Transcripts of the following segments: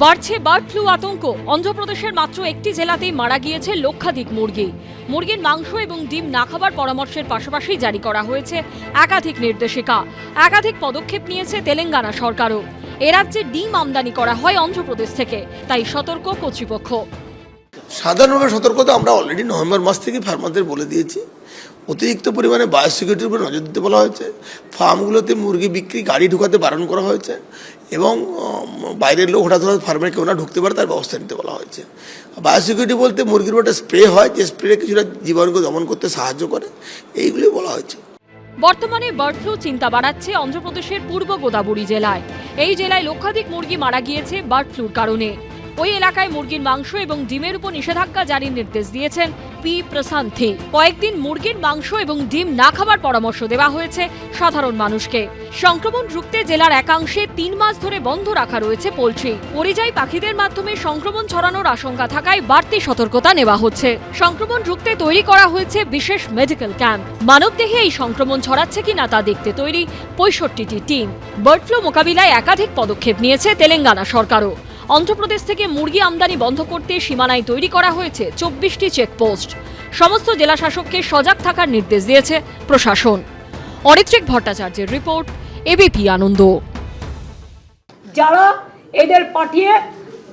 বাড়ছে bird flu আতঙ্ক। অন্ধ্রপ্রদেশের মাত্র একটি জেলাতেই মারা গিয়েছে লক্ষাধিক মুরগি। মুরগির মাংস এবং ডিম না খাবার পরামর্শের পাশাপাশি জারি করা হয়েছে একাধিক নির্দেশিকা। একাধিক পদক্ষেপ নিয়েছে তেলেঙ্গানা সরকারও। এ রাজ্যে ডিম আমদানি করা হয় অন্ধ্রপ্রদেশ থেকে, তাই সতর্ক কর্তৃপক্ষ। সাধারণভাবে সতর্কতা আমরা অলরেডি নভেম্বর মাস থেকে ফার্মারদের বলে দিয়েছি। অতিরিক্ত পরিমাণে বায়োসিকিউরিটির উপর নজর দিতে বলা হয়েছে। ফার্মগুলোতে মুরগি বিক্রি গাড়ি ঢুকাতে বারণ করা হয়েছে এবং বাইরের লোক হঠাৎ হঠাৎ ফার্মে কেউ না ঢুকতে পারে তার ব্যবস্থা নিতে বলা হয়েছে। বায়োসিকিউরিটি বলতে মুরগির উপর একটা স্প্রে হয়, যে স্প্রে কিছুটা জীবাণুকে দমন করতে সাহায্য করে, এইগুলি বলা হয়েছে। বর্তমানে বার্ড ফ্লু চিন্তা বাড়াচ্ছে অন্ধ্রপ্রদেশের পূর্ব গোদাবরী জেলায়। এই জেলায় লক্ষাধিক মুরগি মারা গিয়েছে বার্ড ফ্লুর কারণে। ওই এলাকায় মুরগির মাংস এবং ডিমের উপর নিষেধাজ্ঞা জারির নির্দেশ দিয়েছেন পি প্রশান্তি। কয়েকদিন মুরগির মাংস এবং ডিম না খাবার পরামর্শ দেওয়া হয়েছে সাধারণ মানুষকে। সংক্রমণ রুখতে জেলার একাংশে 3 মাস ধরে বন্ধ রাখা রয়েছে পোল্ট্রি। পরিযায়ী পাখিদের মাধ্যমে সংক্রমণ ছড়ানোর আশঙ্কা থাকায় বাড়তি সতর্কতা নেওয়া হচ্ছে। সংক্রমণ রুখতে তৈরি করা হয়েছে বিশেষ মেডিকেল ক্যাম্প। মানবদেহে এই সংক্রমণ ছড়াচ্ছে কিনা তা দেখতে তৈরি 65টি টিম। বার্ড ফ্লু মোকাবিলায় একাধিক পদক্ষেপ নিয়েছে তেলেঙ্গানা সরকারও। অন্ধ্রপ্রদেশ থেকে মুরগি আমদানি বন্ধ করতে সীমানায় তৈরি করা হয়েছে 24টি চেকপোস্ট। সমস্ত জেলা শাসককে সজাগ থাকার নির্দেশ দিয়েছে প্রশাসন। অরিত্রিক ভট্টাচার্যের রিপোর্ট, এবিপি আনন্দ। যারা এদের পাঠিয়ে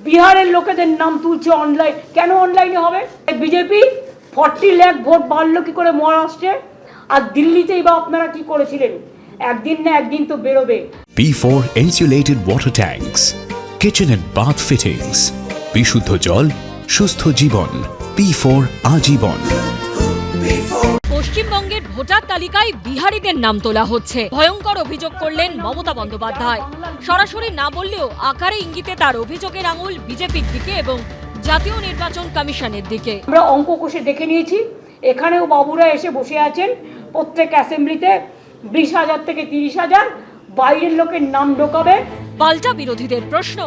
বিহারের লোকেদের নাম তুলছে অনলাইন, কেন অনলাইনে হবে? বিজেপি 40 লাখ ভোট বাড়লো কি করে মহারাষ্ট্রে? আর দিল্লিতেই বা আপনারা কি করেছিলেন? একদিন না একদিন তো বেরোবে। P4 insulated water tanks, kitchen and bath fittings, বিশুদ্ধ জল, সুস্থ জীবন, P4 আজীবন। পশ্চিমবঙ্গের ভোটার তালিকায় বিহারিদের নাম তোলা হচ্ছে। ভয়ঙ্কর অভিযোগ করলেন মমতা বন্দ্যোপাধ্যায়। সরাসরি না বললেও আকারে ইঙ্গিতে তার অভিযোগের আঙুল বিজেপির দিকে এবং জাতীয় নির্বাচন কমিশনের দিকে। আমরা অঙ্ক কষে দেখে নিয়েছি, এখানেও বাবুরা এসে বসে আছেন। প্রত্যেক অ্যাসেম্বলিতে 20,000 থেকে 30,000 বাইরের লোকের নাম ঢোকাবে। পাল্টা বিরোধীদের প্রশ্ন,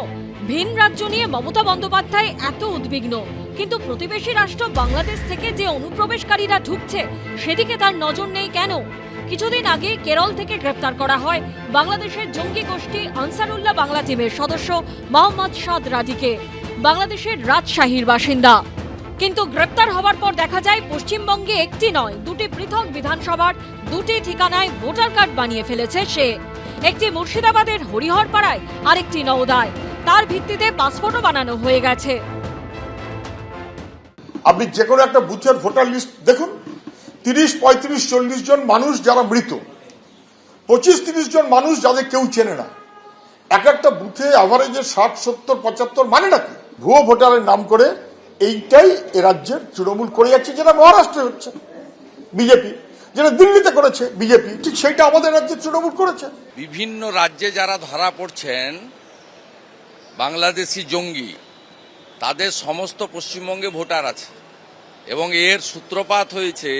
ভিন রাজ্য নিয়ে মমতা বন্দ্যোপাধ্যায় এত উদ্বিগ্ন, কিন্তু প্রতিবেশী রাষ্ট্র বাংলাদেশ থেকে যে অনুপ্রবেশকারীরা ঢুকছে সেদিকে তার নজর নেই কেন? কিছুদিন আগে কেরল থেকে গ্রেপ্তার করা হয় বাংলাদেশের জঙ্গি গোষ্ঠী আনসারুল্লাহ বাংলা টিমের সদস্য মোহাম্মদ সাদ রাজিকে, বাংলাদেশের রাজশাহীর বাসিন্দা। কিন্তু গ্রেপ্তার হওয়ার পর দেখা যায় পশ্চিমবঙ্গে একটি নয় 2টি পৃথক বিধানসভার 2টি ঠিকানায় ভোটার কার্ড বানিয়ে ফেলেছে সে। একটি মুর্শিদাবাদের হরিহরপাড়ায়, আরেকটি নওদায়। তার ভিত্তিতে পাসপোর্টও বানানো হয়ে গেছে। আপনি যে কোনো একটা বুথের ভোটার লিস্ট দেখুন, 30, 35, 40 জন মানুষ যারা মৃত, 25-30 জন মানুষ যাদের কেউ চেনে না। এক একটা বুথে অ্যাভারেজে 60, 70, 75 মানে নাকি ভুয়ো ভোটারের নাম করে এইটাই এ রাজ্যের তৃণমূল করে যাচ্ছে, যেটা মহারাষ্ট্রে হচ্ছে বিজেপি, যেটা দিল্লিতে করেছে বিজেপি, ঠিক সেইটা আমাদের রাজ্যে তৃণমূল করেছে। বিভিন্ন রাজ্যে যারা ধরা পড়ছেন বাংলাদেশি জঙ্গি, তাদের সমস্ত পশ্চিমবঙ্গে ভোটার আছে এবং এর সূত্রপাত হয়েছে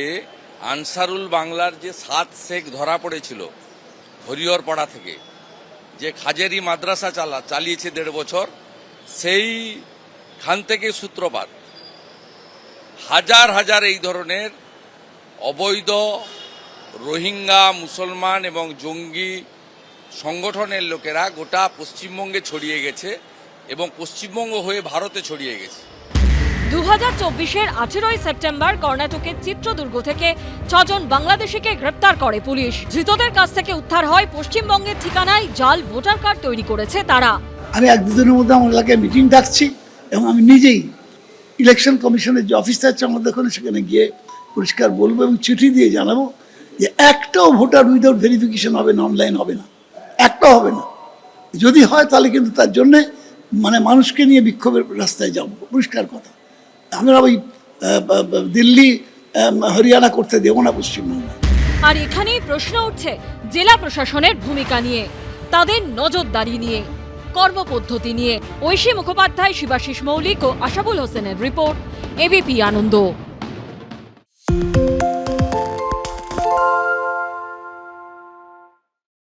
আনসারুল বাংলার যে 7 শেখ ধরা পড়েছিল হরিহরপাড়া থেকে, যে খাজেরি মাদ্রাসা চালিয়েছে 1.5 বছর, সেইখান থেকে সূত্রপাত। হাজার হাজার এই ধরনের অবৈধ রোহিঙ্গা, মুসলমান এবং জঙ্গি সংগঠনের লোকেরা গোটা পশ্চিমবঙ্গে ছড়িয়ে গেছে এবং পশ্চিমবঙ্গ হয়ে ভারতে ছড়িয়ে গেছে। 2024-এর 18 সেপ্টেম্বর কর্ণাটকের চিত্রদুর্গ থেকে 6 জন বাংলাদেশিকে গ্রেপ্তার করে পুলিশ। ধৃতদের কাছ থেকে উদ্ধার হয় পশ্চিমবঙ্গের ঠিকানায় জাল ভোটার কার্ড তৈরি করেছে তারা। আমি 1-2 দিনের মধ্যে আমার এলাকায় মিটিং ডাকছি এবং আমি নিজেই ইলেকশন কমিশনের যে অফিসার আছে আমাদের ওখানে, সেখানে গিয়ে পরিষ্কার বলবো এবং চিঠি দিয়ে জানাবো যে একটাও ভোটার উইদাউট ভেরিফিকেশন হবে না, অনলাইন হবে না, একটাও হবে না। যদি হয় তাহলে কিন্তু তার জন্যে মানুষকে নিয়ে বিক্ষোভের রাস্তায় যাব, পরিষ্কার কথা। আমরা ওই দিল্লি হরিয়ানা করতে দেবো না পশ্চিমবঙ্গে। আর এখানেই প্রশ্ন উঠছে জেলা প্রশাসনের ভূমিকা নিয়ে, তাদের নজরদারি নিয়ে, কর্মপদ্ধতি নিয়ে। ঐশী মুখোপাধ্যায়, শিবাশিস মৌলিক ও আশাবুল হোসেনের রিপোর্ট, এবিপি আনন্দ।